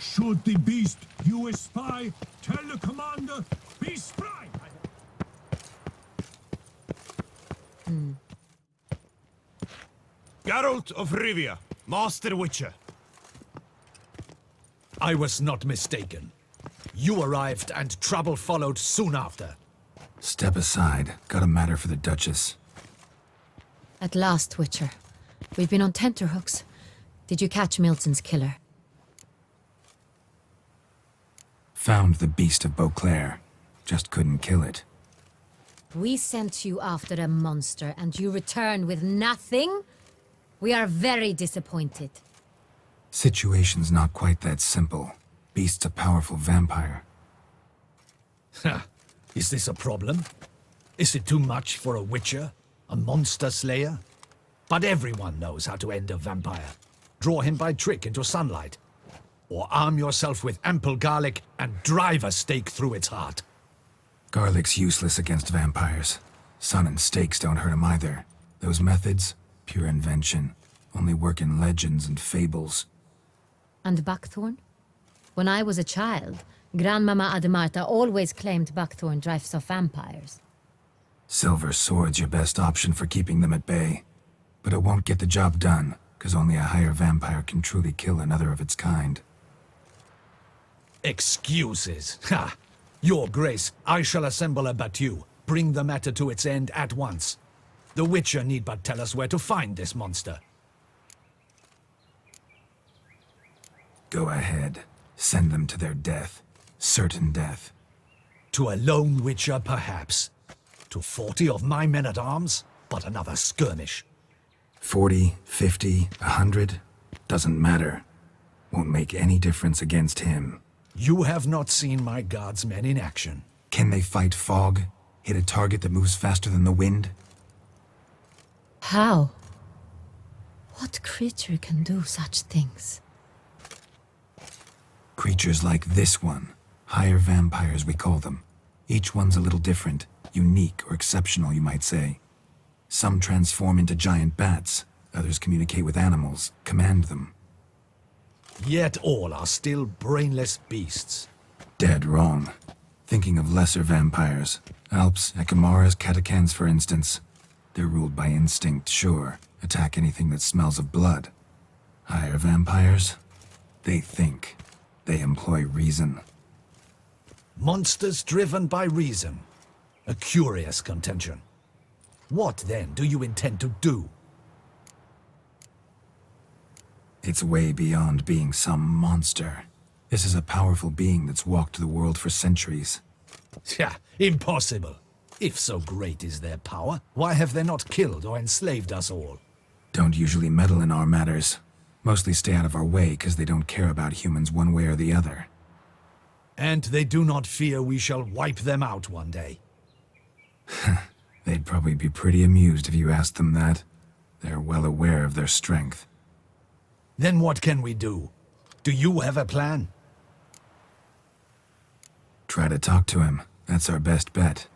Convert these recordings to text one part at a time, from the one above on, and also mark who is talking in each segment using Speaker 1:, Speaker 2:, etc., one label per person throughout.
Speaker 1: Should the beast you espy tell the commander, be spry?
Speaker 2: Geralt of Rivia, Master Witcher.
Speaker 3: I was not mistaken. You arrived and trouble followed soon after.
Speaker 4: Step aside. Got a matter for the Duchess.
Speaker 5: At last, Witcher. We've been on tenterhooks. Did you catch Milton's killer?
Speaker 4: Found the beast of Beauclair. Just couldn't kill it.
Speaker 5: We sent you after a monster, and you return with nothing? We are very disappointed.
Speaker 4: Situation's not quite that simple. Beast's a powerful vampire.
Speaker 3: Ha! Is this a problem? Is it too much for a witcher? A monster slayer? But everyone knows how to end a vampire. Draw him by trick into sunlight. Or arm yourself with ample garlic and drive a stake through its heart.
Speaker 4: Garlic's useless against vampires. Sun and stakes don't hurt him either. Those methods, pure invention. Only work in legends and fables.
Speaker 5: And buckthorn? When I was a child, Grandmama Ademarta always claimed buckthorn drives off vampires.
Speaker 4: Silver sword's your best option for keeping them at bay. But it won't get the job done, because only a higher vampire can truly kill another of its kind.
Speaker 3: Excuses. Ha! Your Grace, I shall assemble a battue. Bring the matter to its end at once. The Witcher need but tell us where to find this monster.
Speaker 4: Go ahead. Send them to their death. Certain death.
Speaker 3: To a lone Witcher, perhaps. To 40 of my men-at-arms, but another skirmish.
Speaker 4: 40, 50, 100? Doesn't matter. Won't make any difference against him.
Speaker 3: You have not seen my guardsmen in action.
Speaker 4: Can they fight fog? Hit a target that moves faster than the wind?
Speaker 5: How? What creature can do such things?
Speaker 4: Creatures like this one. Higher vampires, we call them. Each one's a little different. Unique or exceptional, you might say. Some transform into giant bats. Others communicate with animals, command them.
Speaker 3: Yet all are still brainless beasts.
Speaker 4: Dead wrong. Thinking of lesser vampires. Alps, Ekamaras, Catacans, for instance. They're ruled by instinct, sure. Attack anything that smells of blood. Higher vampires? They think. They employ reason.
Speaker 3: Monsters driven by reason. A curious contention. What, then, do you intend to do?
Speaker 4: It's way beyond being some monster. This is a powerful being that's walked the world for centuries.
Speaker 3: Yeah, impossible. If so great is their power, why have they not killed or enslaved us all?
Speaker 4: Don't usually meddle in our matters. Mostly stay out of our way because they don't care about humans one way or the other.
Speaker 3: And they do not fear we shall wipe them out one day.
Speaker 4: They'd probably be pretty amused if you asked them that. They're well aware of their strength.
Speaker 3: Then what can we do? Do you have a plan?
Speaker 4: Try to talk to him. That's our best bet.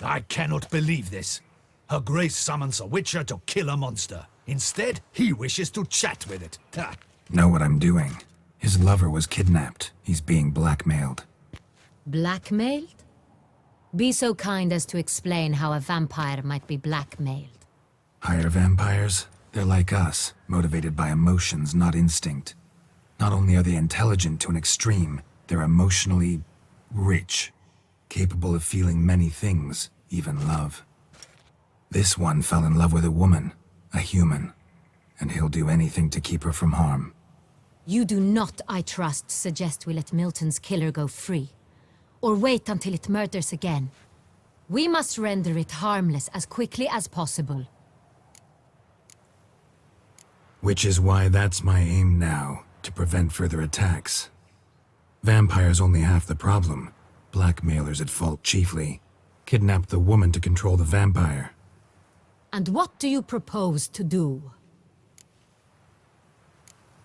Speaker 3: I cannot believe this. Her Grace summons a Witcher to kill a monster. Instead, he wishes to chat with it. Ha.
Speaker 4: Know what I'm doing. His lover was kidnapped. He's being blackmailed.
Speaker 5: Blackmailed? Be so kind as to explain how a vampire might be blackmailed.
Speaker 4: Higher vampires? They're like us, motivated by emotions, not instinct. Not only are they intelligent to an extreme, they're emotionally rich, capable of feeling many things, even love. This one fell in love with a woman, a human, and he'll do anything to keep her from harm.
Speaker 5: You do not, I trust, suggest we let Milton's killer go free. Or wait until it murders again. We must render it harmless as quickly as possible.
Speaker 4: Which is why that's my aim now, to prevent further attacks. Vampires only half the problem. Blackmailers at fault chiefly. Kidnapped the woman to control the vampire.
Speaker 5: And what do you propose to do?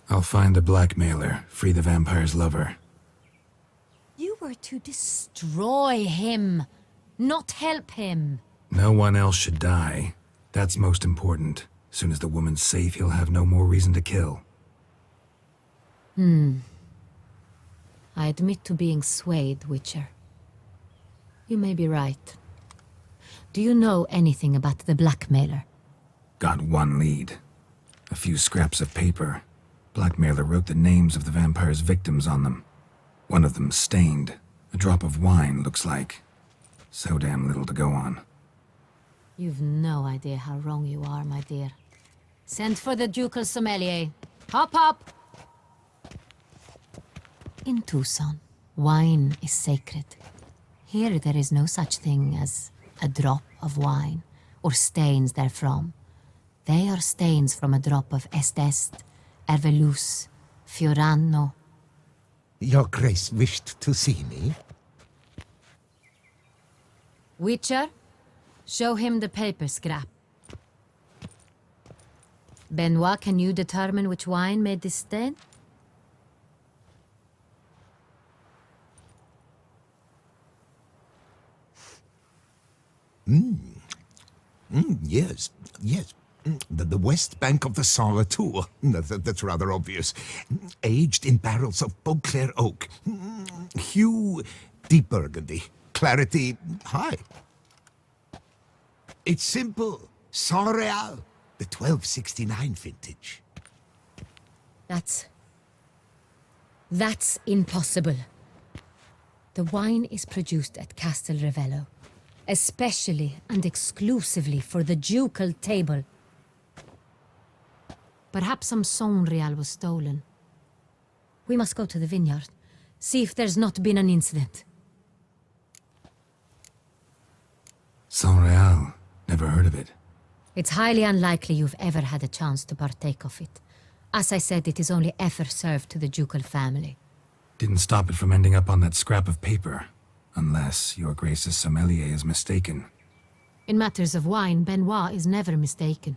Speaker 4: I'll find the blackmailer, free the vampire's lover.
Speaker 5: You were to destroy him, not help him.
Speaker 4: No one else should die. That's most important. Soon as the woman's safe, he'll have no more reason to kill.
Speaker 5: I admit to being swayed, Witcher. You may be right. Do you know anything about the blackmailer?
Speaker 4: Got one lead. A few scraps of paper. Blackmailer wrote the names of the vampire's victims on them. One of them stained. A drop of wine, looks like. So damn little to go on.
Speaker 5: You've no idea how wrong you are, my dear. Send for the ducal sommelier. Hop, hop! In Tucson, wine is sacred. Here there is no such thing as a drop of wine, or stains therefrom. They are stains from a drop of Est, Ervelus, Fiorano.
Speaker 6: Your Grace wished to see me?
Speaker 5: Witcher, show him the paper scrap. Benoit, can you determine which wine made this stain?
Speaker 6: Yes, yes. The west bank of the Saint Retour. That's rather obvious. Aged in barrels of Beauclair oak. Hue, deep burgundy. Clarity, high. It's simple. Saint Real, the 1269 vintage.
Speaker 5: That's impossible. The wine is produced at Castel Ravello, especially and exclusively for the ducal table. Perhaps some Saint Real was stolen. We must go to the vineyard, see if there's not been an incident.
Speaker 4: Saint Real. Never heard of it.
Speaker 5: It's highly unlikely you've ever had a chance to partake of it. As I said, it is only ever served to the ducal family.
Speaker 4: Didn't stop it from ending up on that scrap of paper. Unless your Grace's sommelier is mistaken.
Speaker 5: In matters of wine, Benoit is never mistaken.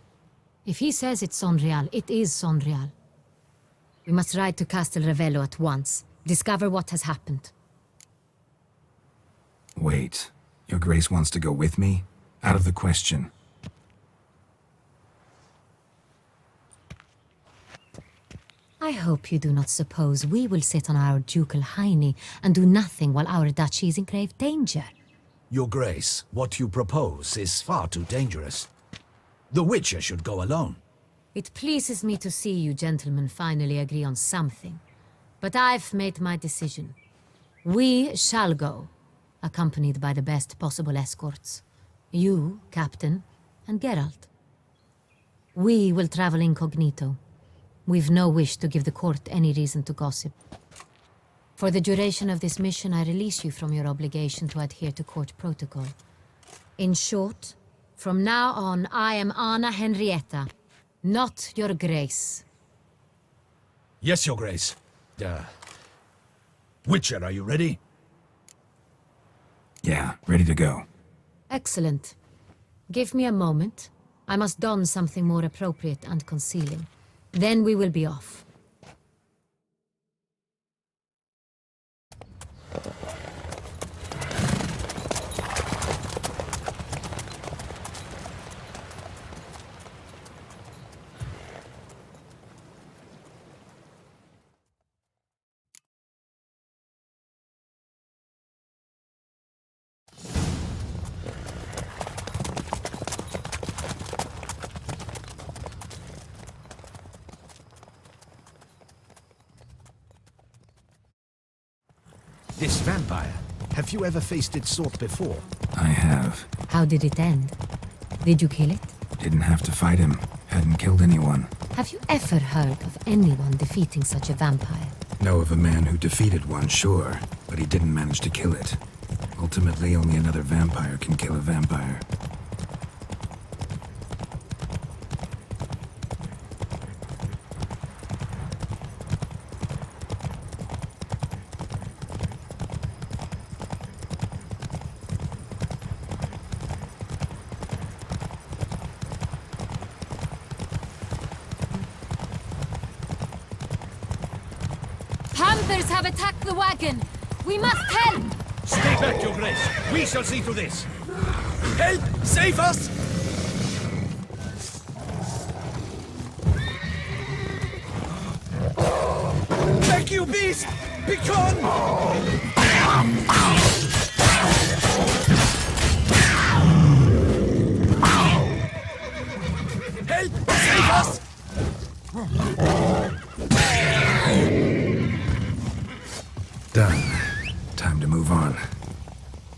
Speaker 5: If he says it's Saint Real, it is Saint Real. We must ride to Castel Ravello at once. Discover what has happened.
Speaker 4: Wait. Your Grace wants to go with me? Out of the question.
Speaker 5: I hope you do not suppose we will sit on our ducal hiney and do nothing while our duchy is in grave danger.
Speaker 3: Your Grace, what you propose is far too dangerous. The Witcher should go alone.
Speaker 5: It pleases me to see you gentlemen finally agree on something. But I've made my decision. We shall go, accompanied by the best possible escorts. You, Captain, and Geralt. We will travel incognito. We've no wish to give the court any reason to gossip. For the duration of this mission, I release you from your obligation to adhere to court protocol. In short, from now on, I am Anna Henrietta, not your Grace.
Speaker 3: Yes, Your Grace. Witcher, are you ready?
Speaker 4: Yeah, ready to go.
Speaker 5: Excellent. Give me a moment. I must don something more appropriate and concealing. Then we will be off.
Speaker 3: This vampire, have you ever faced its sort before?
Speaker 4: I have.
Speaker 5: How did it end? Did you kill it?
Speaker 4: Didn't have to fight him. Hadn't killed anyone.
Speaker 5: Have you ever heard of anyone defeating such a vampire?
Speaker 4: Know of a man who defeated one, sure, but he didn't manage to kill it. Ultimately, only another vampire can kill a vampire.
Speaker 5: Panthers have attacked the wagon! We must help!
Speaker 3: Stay back, Your Grace. We shall see through this. Help! Save us! Thank you, beast! Help! Save us!
Speaker 4: Done. Time to move on.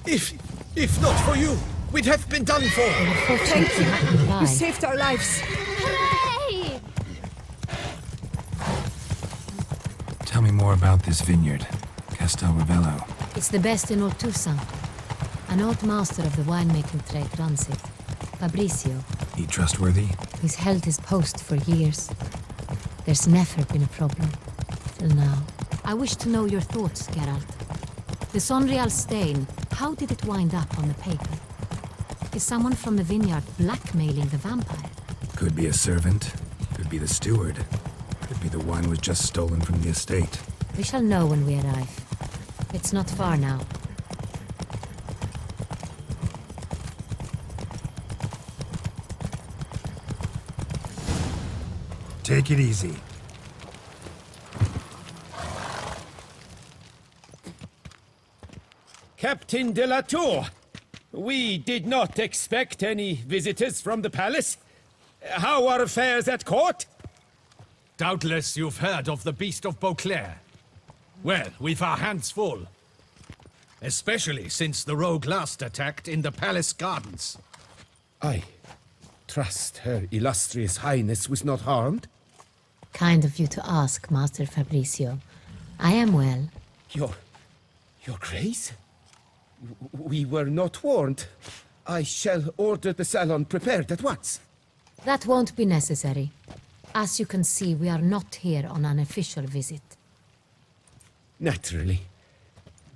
Speaker 3: If not for you, we'd have been done for.
Speaker 5: Thank you.
Speaker 7: You saved our lives.
Speaker 5: Hooray!
Speaker 4: Tell me more about this vineyard, Castel Ravello.
Speaker 5: It's the best in all Toussaint. An old master of the winemaking trade runs it. Fabrizio.
Speaker 4: He trustworthy?
Speaker 5: He's held his post for years. There's never been a problem. Till now. I wish to know your thoughts, Geralt. The Sonreal stain, how did it wind up on the paper? Is someone from the vineyard blackmailing the vampire?
Speaker 4: Could be a servant. Could be the steward. Could be the wine was just stolen from the estate.
Speaker 5: We shall know when we arrive. It's not far now.
Speaker 4: Take it easy.
Speaker 8: Captain de la Tour, we did not expect any visitors from the palace. How are affairs at court?
Speaker 3: Doubtless you've heard of the Beast of Beauclair. Well, we've our hands full. Especially since the rogue last attacked in the palace gardens.
Speaker 8: I trust Her Illustrious Highness was not harmed.
Speaker 5: Kind of you to ask, Master Fabrizio. I am well.
Speaker 8: Your Grace? We were not warned. I shall order the salon prepared at once.
Speaker 5: That won't be necessary. As you can see, we are not here on an official visit.
Speaker 8: Naturally.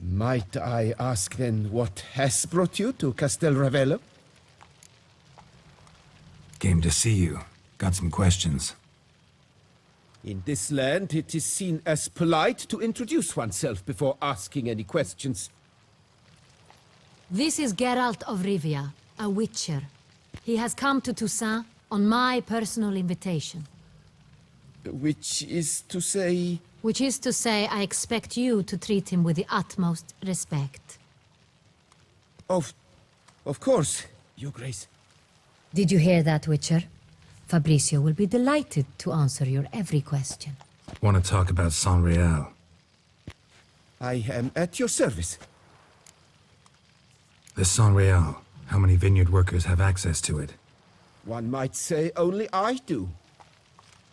Speaker 8: Might I ask then what has brought you to Castel Ravello?
Speaker 4: Came to see you. Got some questions.
Speaker 8: In this land, it is seen as polite to introduce oneself before asking any questions.
Speaker 5: This is Geralt of Rivia, a witcher. He has come to Toussaint on my personal invitation.
Speaker 8: Which is to say...
Speaker 5: Which is to say, I expect you to treat him with the utmost respect.
Speaker 8: Of course, Your Grace.
Speaker 5: Did you hear that, Witcher? Fabrizio will be delighted to answer your every question.
Speaker 4: Want to talk about Sonreal?
Speaker 8: I am at your service.
Speaker 4: The Sonreal. How many vineyard workers have access to it?
Speaker 8: One might say only I do.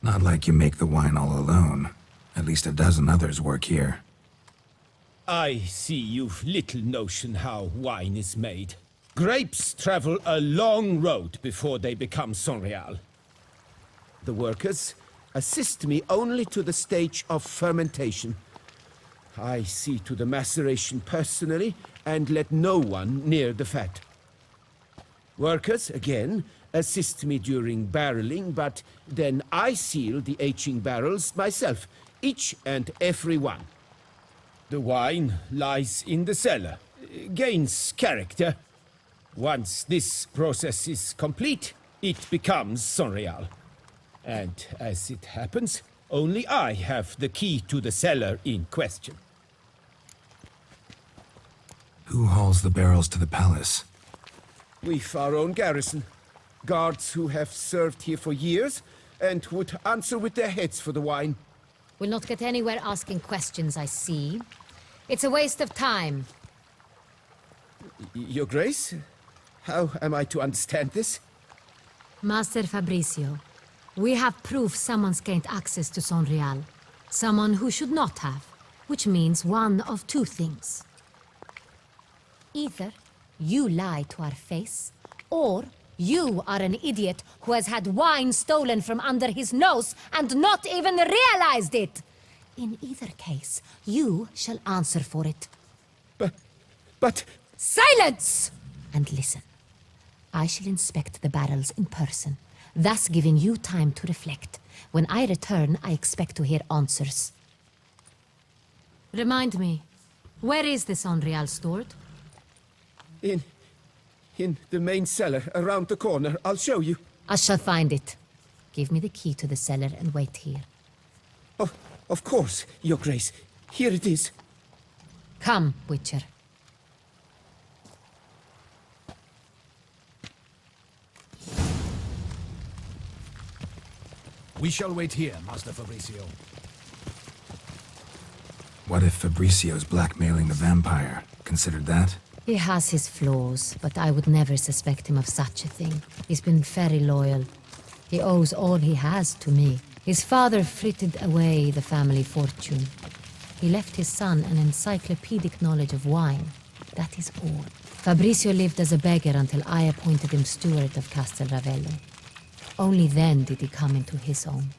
Speaker 4: Not like you make the wine all alone. At least a dozen others work here.
Speaker 8: I see you've little notion how wine is made. Grapes travel a long road before they become Sonreal. The workers assist me only to the stage of fermentation. I see to the maceration personally and let no one near the fat. Workers, again, assist me during barreling, but then I seal the aging barrels myself, each and every one. The wine lies in the cellar, gains character. Once this process is complete, it becomes Sonreal. And as it happens, only I have the key to the cellar in question.
Speaker 4: Who hauls the barrels to the palace?
Speaker 8: We've our own garrison. Guards who have served here for years and would answer with their heads for the wine.
Speaker 5: We'll not get anywhere asking questions, I see. It's a waste of time.
Speaker 8: Your Grace? How am I to understand this?
Speaker 5: Master Fabrizio, we have proof someone's gained access to Sonreal. Someone who should not have, which means one of two things. Either you lie to our face, or you are an idiot who has had wine stolen from under his nose and not even realized it. In either case, you shall answer for it.
Speaker 8: But...
Speaker 5: Silence! And listen. I shall inspect the barrels in person, thus giving you time to reflect. When I return, I expect to hear answers. Remind me, where is the Sonreal stored?
Speaker 8: In the main cellar, around the corner. I'll show you.
Speaker 5: I shall find it. Give me the key to the cellar and wait here.
Speaker 8: Of course, Your Grace. Here it is.
Speaker 5: Come, Witcher.
Speaker 3: We shall wait here, Master Fabricio.
Speaker 4: What if Fabricio's blackmailing the vampire? Considered that?
Speaker 5: He has his flaws, but I would never suspect him of such a thing. He's been very loyal. He owes all he has to me. His father frittered away the family fortune. He left his son an encyclopedic knowledge of wine. That is all. Fabricio lived as a beggar until I appointed him steward of Castel Ravello. Only then did he come into his own.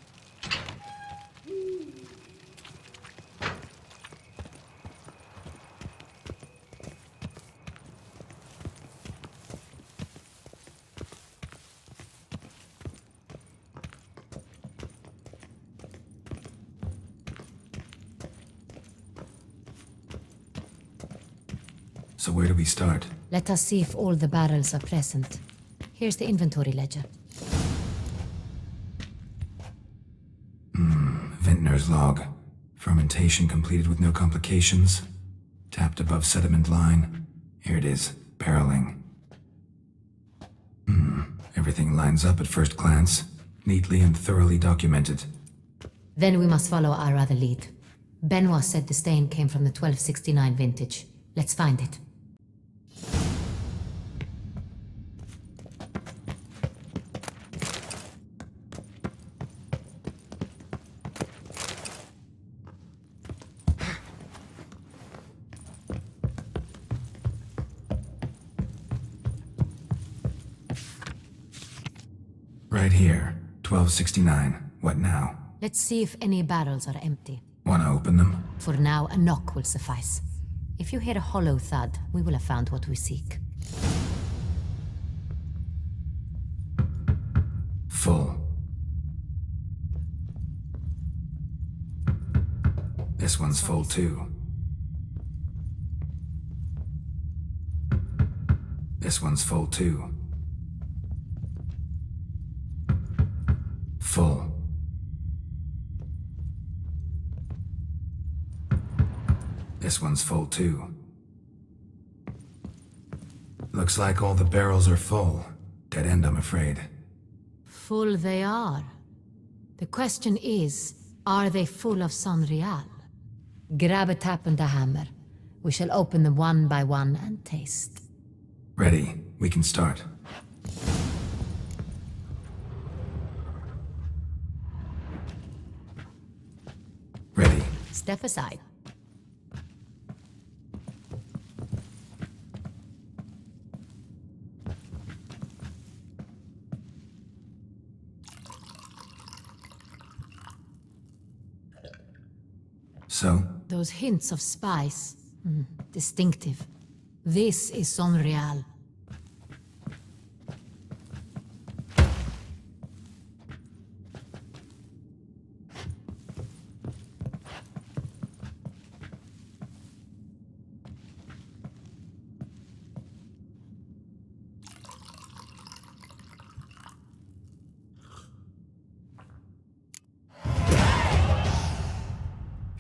Speaker 4: So where do we start?
Speaker 5: Let us see if all the barrels are present. Here's the inventory ledger.
Speaker 4: Vintner's log. Fermentation completed with no complications. Tapped above sediment line. Here it is. Barreling. Everything lines up at first glance. Neatly and thoroughly documented.
Speaker 5: Then we must follow our other lead. Benoit said the stain came from the 1269 vintage. Let's find it.
Speaker 4: Right here. 1269. What now?
Speaker 5: Let's see if any barrels are empty.
Speaker 4: Wanna open them?
Speaker 5: For now, a knock will suffice. If you hear a hollow thud, we will have found what we seek.
Speaker 4: Full. This one's full too. This one's full too. Full. This one's full too. Looks like all the barrels are full. Dead end, I'm afraid.
Speaker 5: Full they are. The question is, are they full of Sonreal? Grab a tap and a hammer. We shall open them one by one and taste.
Speaker 4: Ready. We can start. Ready.
Speaker 5: Step aside.
Speaker 4: So?
Speaker 5: Those hints of spice. Distinctive. This is Sonreal.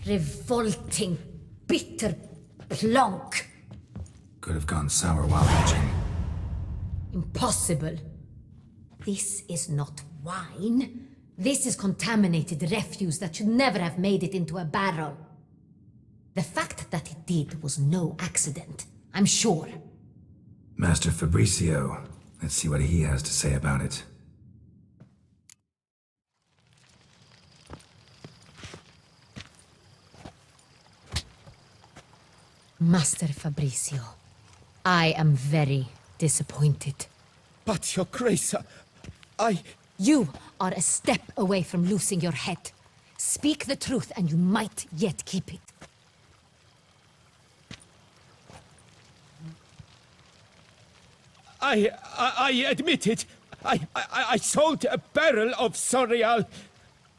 Speaker 5: Revolting, bitter plonk.
Speaker 4: Could have gone sour while aging.
Speaker 5: Impossible. This is not wine. This is contaminated refuse that should never have made it into a barrel. The fact that it did was no accident, I'm sure.
Speaker 4: Master Fabricio. Let's see what he has to say about it.
Speaker 5: Master Fabricio, I am very disappointed.
Speaker 8: But, Your Grace, I...
Speaker 5: You are a step away from losing your head. Speak the truth and you might yet keep it.
Speaker 8: I admit it. I sold a barrel of Sonreal.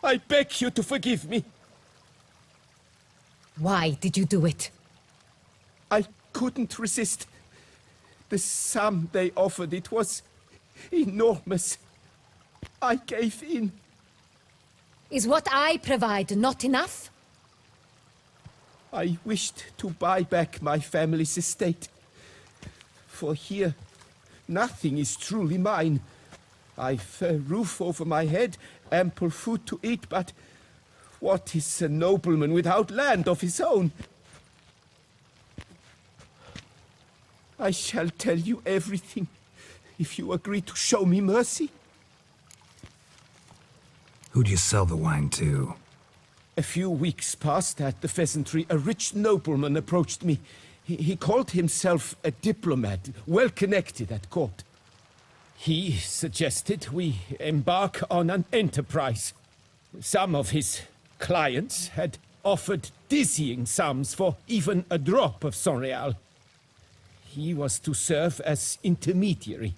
Speaker 8: I beg you to forgive me.
Speaker 5: Why did you do it?
Speaker 8: I couldn't resist. The sum they offered, it was enormous. I gave in.
Speaker 5: Is what I provide not enough?
Speaker 8: I wished to buy back my family's estate. For here, nothing is truly mine. I've a roof over my head, ample food to eat, but what is a nobleman without land of his own? I shall tell you everything if you agree to show me mercy.
Speaker 4: Who'd you sell the wine to?
Speaker 8: A few weeks past at the pheasantry, a rich nobleman approached me. He called himself a diplomat, well connected at court. He suggested we embark on an enterprise. Some of his clients had offered dizzying sums for even a drop of Sonreal. He was to serve as intermediary.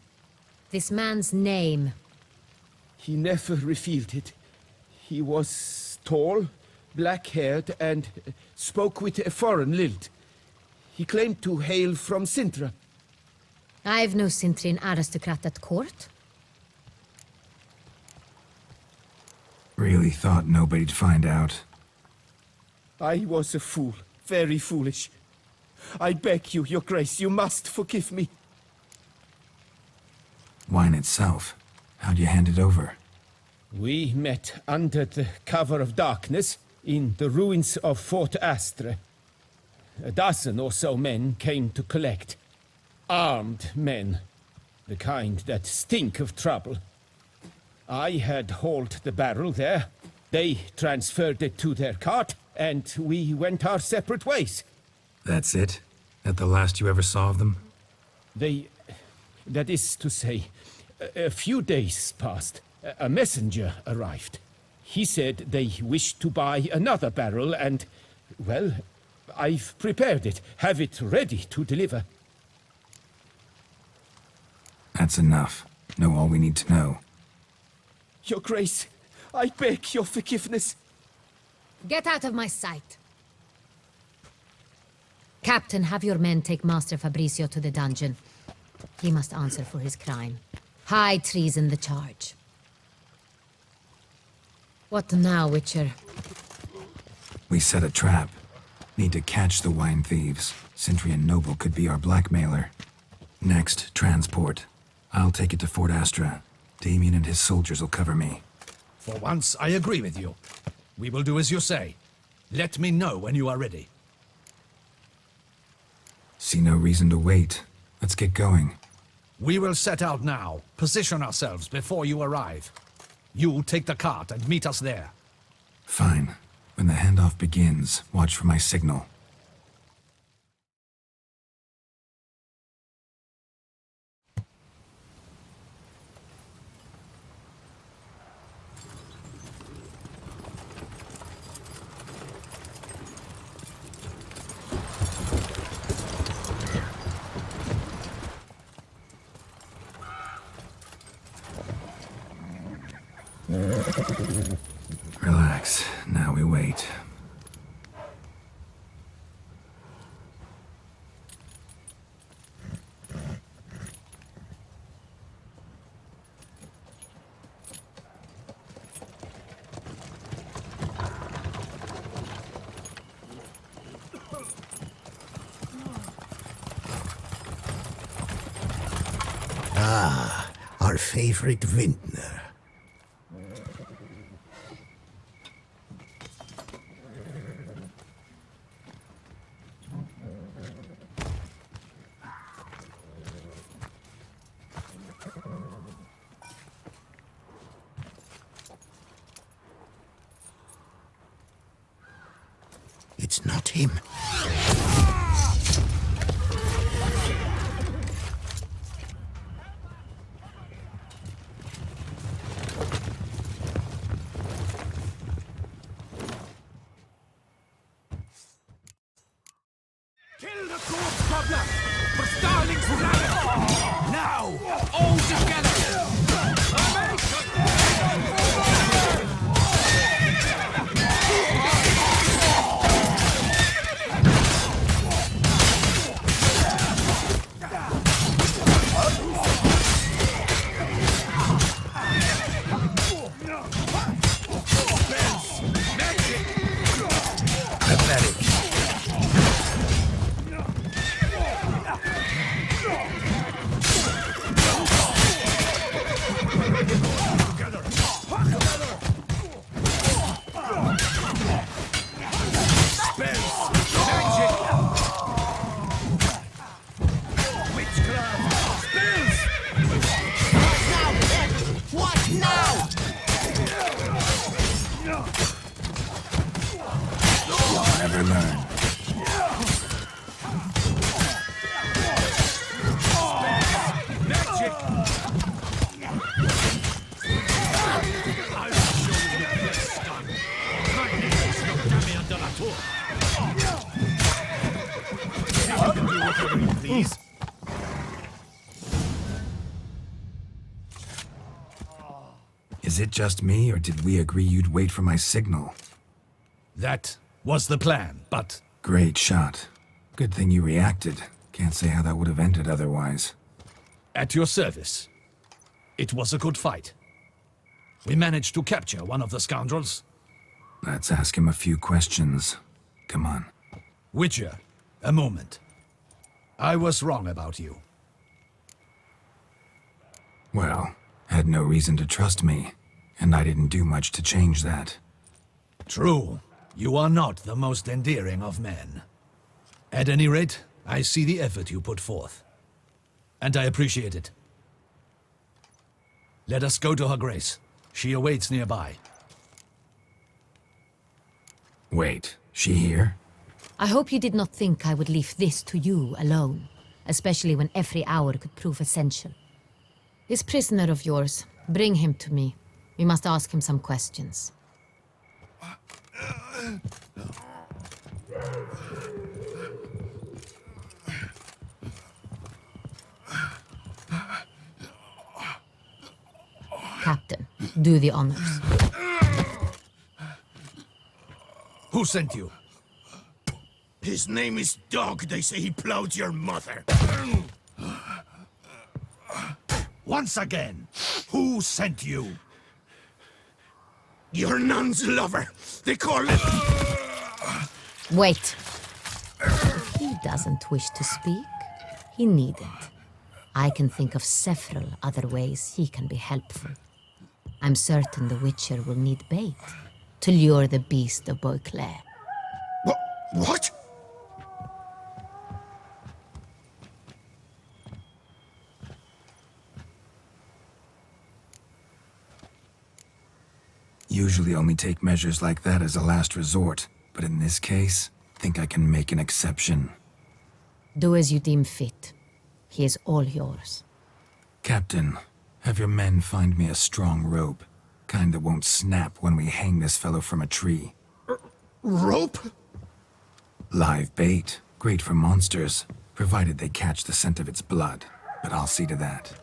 Speaker 5: This man's name.
Speaker 8: He never revealed it. He was tall, black-haired, and spoke with a foreign lilt. He claimed to hail from Sintra.
Speaker 5: I've no Cintrin aristocrat at court.
Speaker 4: Really thought nobody'd find out.
Speaker 8: I was a fool, very foolish. I beg you, Your Grace, you must forgive me.
Speaker 4: Wine itself. How'd you hand it over?
Speaker 8: We met under the cover of darkness in the ruins of Fort Astre. A dozen or so men came to collect. Armed men. The kind that stink of trouble. I had hauled the barrel there. They transferred it to their cart, and we went our separate ways.
Speaker 4: That's it? That the last you ever saw of them?
Speaker 8: That is to say, a few days passed. A messenger arrived. He said they wished to buy another barrel and, well, I've prepared it, have it ready to deliver.
Speaker 4: That's enough. Know all we need to know.
Speaker 8: Your Grace, I beg your forgiveness.
Speaker 5: Get out of my sight. Captain, have your men take Master Fabricio to the dungeon. He must answer for his crime. High treason the charge. What now, Witcher?
Speaker 4: We set a trap. Need to catch the wine thieves. Centrian Noble could be our blackmailer. Next, transport. I'll take it to Fort Astra. Damien and his soldiers will cover me.
Speaker 3: For once, I agree with you. We will do as you say. Let me know when you are ready.
Speaker 4: See no reason to wait. Let's get going.
Speaker 3: We will set out now. Position ourselves before you arrive. You take the cart and meet us there.
Speaker 4: Fine. When the handoff begins, watch for my signal. Relax. Now we wait.
Speaker 6: Our favorite vintner. It's not him.
Speaker 2: Kill the corpse cobbler! For Starling's flag! Now! All together!
Speaker 4: Pathetic. Is it just me, or did we agree you'd wait for my signal?
Speaker 3: That was the plan, but
Speaker 4: Great shot. Good thing you reacted. Can't say how that would have ended otherwise.
Speaker 3: at your service. It was a good fight. We managed to capture one of the scoundrels.
Speaker 4: Let's ask him a few questions. Come on.
Speaker 3: Witcher, a moment. I was wrong about you.
Speaker 4: Well, had no reason to trust me, and I didn't do much to change that.
Speaker 3: True, you are not the most endearing of men. At any rate, I see the effort you put forth. And I appreciate it. Let us go to her grace. She awaits nearby.
Speaker 4: Wait, she here?
Speaker 5: I hope you did not think I would leave this to you alone, especially when every hour could prove essential. This prisoner of yours, bring him to me. We must ask him some questions. Captain, do the honors.
Speaker 3: Who sent you?
Speaker 2: His name is Dog. They say he plowed your mother.
Speaker 3: Once again, who sent you?
Speaker 2: Your nun's lover. They call him...
Speaker 5: Wait. If he doesn't wish to speak, he needn't. I can think of several other ways he can be helpful. I'm certain the Witcher will need bait to lure the beast of Beauclair.
Speaker 2: What?
Speaker 4: Usually only take measures like that as a last resort, but in this case, think I can make an exception.
Speaker 5: Do as you deem fit. He is all yours.
Speaker 4: Captain, have your men find me a strong rope. Kind that won't snap when we hang this fellow from a tree.
Speaker 2: Rope?
Speaker 4: Live bait. Great for monsters, provided they catch the scent of its blood. But I'll see to that.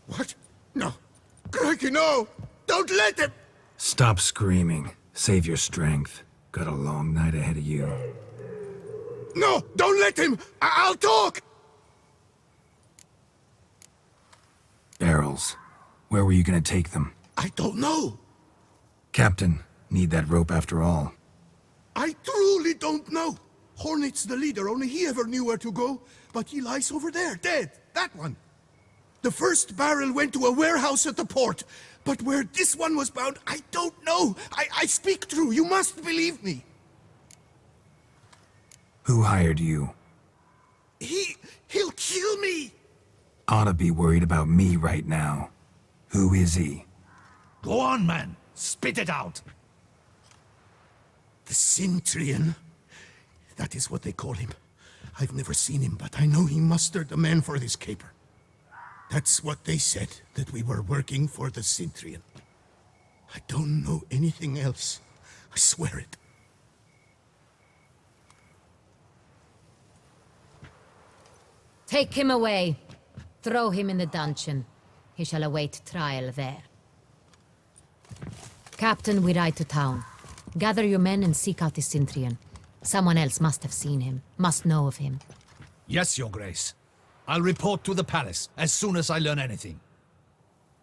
Speaker 2: What? No. Crikey, no! Don't let him!
Speaker 4: Stop screaming. Save your strength. Got a long night ahead of you.
Speaker 2: No! Don't let him! I'll talk!
Speaker 4: Barrels. Where were you gonna take them?
Speaker 2: I don't know.
Speaker 4: Captain, need that rope after all.
Speaker 2: I truly don't know. Hornet's the leader, only he ever knew where to go. But he lies over there, dead. That one. The first barrel went to a warehouse at the port. But where this one was bound, I don't know. I speak true. You must believe me.
Speaker 4: Who hired you?
Speaker 2: He'll kill me.
Speaker 4: Ought to be worried about me right now. Who is he?
Speaker 3: Go on, man. Spit it out.
Speaker 2: The Cintrian. That is what they call him. I've never seen him, but I know he mustered the men for this caper. That's what they said, that we were working for the Cintrian. I don't know anything else. I swear it.
Speaker 5: Take him away. Throw him in the dungeon. He shall await trial there. Captain, we ride to town. Gather your men and seek out the Cintrian. Someone else must have seen him, must know of him.
Speaker 3: Yes, Your Grace. I'll report to the palace as soon as I learn anything.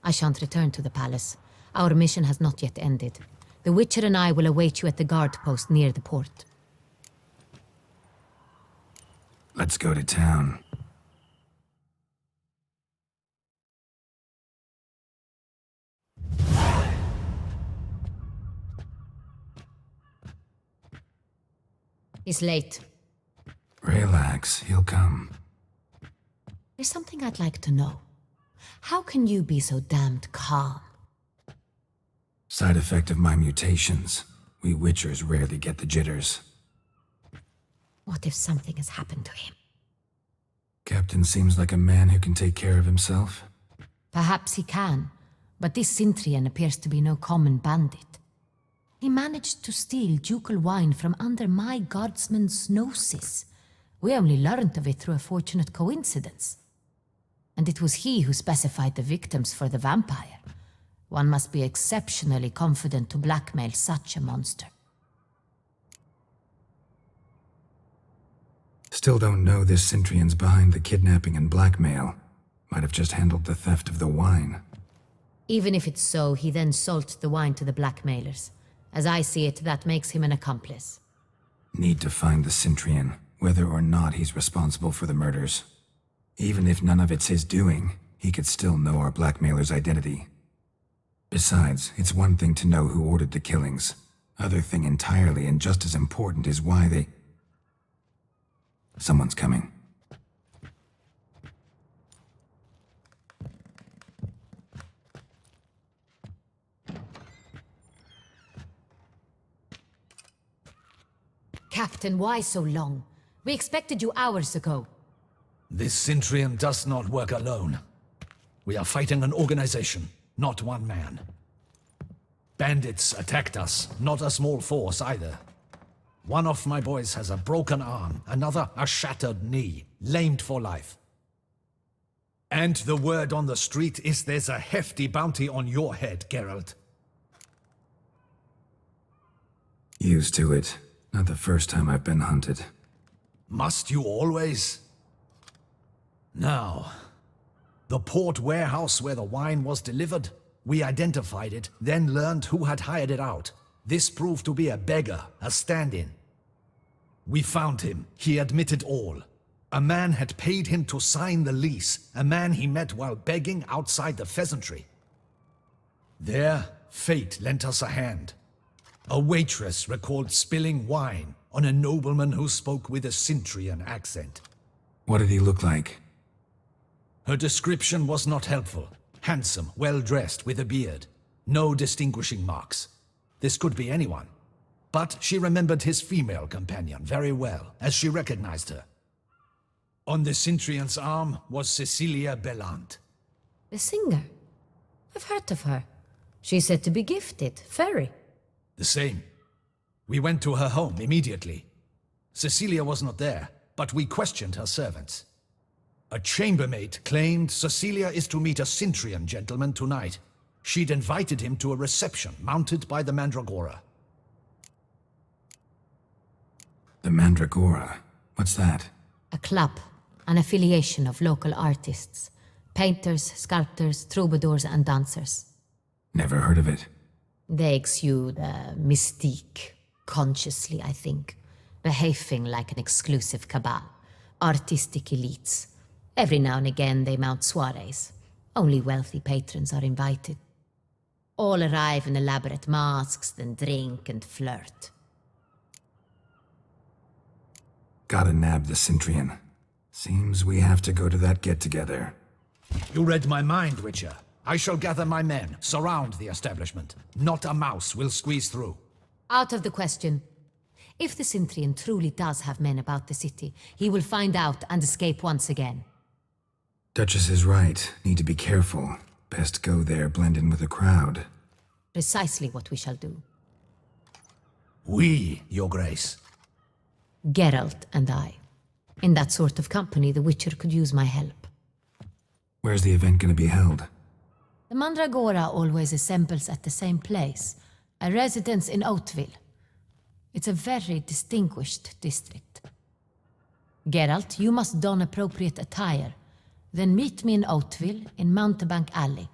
Speaker 5: I shan't return to the palace. Our mission has not yet ended. The Witcher and I will await you at the guard post near the port.
Speaker 4: Let's go to town.
Speaker 5: It's late.
Speaker 4: Relax, he'll come.
Speaker 5: There's something I'd like to know. How can you be so damned calm?
Speaker 4: Side effect of my mutations. We Witchers rarely get the jitters.
Speaker 5: What if something has happened to him?
Speaker 4: Captain seems like a man who can take care of himself.
Speaker 5: Perhaps he can, but this Cintrian appears to be no common bandit. He managed to steal ducal wine from under my guardsman's noses. We only learned of it through a fortunate coincidence. And it was he who specified the victims for the vampire. One must be exceptionally confident to blackmail such a monster.
Speaker 4: Still don't know this Centrion's behind the kidnapping and blackmail. Might have just handled the theft of the wine.
Speaker 5: Even if it's so, he then sold the wine to the blackmailers. As I see it, that makes him an accomplice.
Speaker 4: Need to find the Centrion, whether or not he's responsible for the murders. Even if none of it's his doing, he could still know our blackmailer's identity. Besides, it's one thing to know who ordered the killings. Other thing entirely, and just as important, is why they... Someone's coming.
Speaker 5: Captain, why so long? We expected you hours ago.
Speaker 3: This Centrion does not work alone. We are fighting an organization, not one man. Bandits attacked us, not a small force either. One of my boys has a broken arm, another a shattered knee, lamed for life. And the word on the street is there's a hefty bounty on your head, Geralt.
Speaker 4: Used to it. Not the first time I've been hunted.
Speaker 3: Must you always? Now, the port warehouse where the wine was delivered, we identified it, then learned who had hired it out. This proved to be a beggar, a stand-in. We found him. He admitted all. A man had paid him to sign the lease, a man he met while begging outside the pheasantry. There, fate lent us a hand. A waitress recalled spilling wine on a nobleman who spoke with a Centrion accent.
Speaker 4: What did he look like?
Speaker 3: Her description was not helpful. Handsome, well-dressed, with a beard. No distinguishing marks. This could be anyone. But she remembered his female companion very well, as she recognized her. On the Centrion's arm was Cecilia Bellant.
Speaker 5: The singer? I've heard of her. She's said to be gifted, fairy.
Speaker 3: The same. We went to her home immediately. Cecilia was not there, but we questioned her servants. A chambermaid claimed Cecilia is to meet a Centrion gentleman tonight. She'd invited him to a reception mounted by the Mandragora.
Speaker 4: The Mandragora? What's that?
Speaker 5: A club, an affiliation of local artists. Painters, sculptors, troubadours and dancers.
Speaker 4: Never heard of it.
Speaker 5: They exude a mystique, consciously, I think. Behaving like an exclusive cabal. Artistic elites. Every now and again they mount soirees. Only wealthy patrons are invited. All arrive in elaborate masks, then drink and flirt.
Speaker 4: Gotta nab the Centrion. Seems we have to go to that get-together.
Speaker 3: You read my mind, Witcher. I shall gather my men, surround the establishment. Not a mouse will squeeze through.
Speaker 5: Out of the question. If the Centrion truly does have men about the city, he will find out and escape once again.
Speaker 4: Duchess is right. Need to be careful. Best go there, blend in with the crowd.
Speaker 5: Precisely what we shall do.
Speaker 3: We, Your Grace.
Speaker 5: Geralt and I. In that sort of company, the Witcher could use my help.
Speaker 4: Where's the event gonna be held?
Speaker 5: The Mandragora always assembles at the same place, a residence in Oatville. It's a very distinguished district. Geralt, you must don appropriate attire, then meet me in Oatville in Mountebank Alley.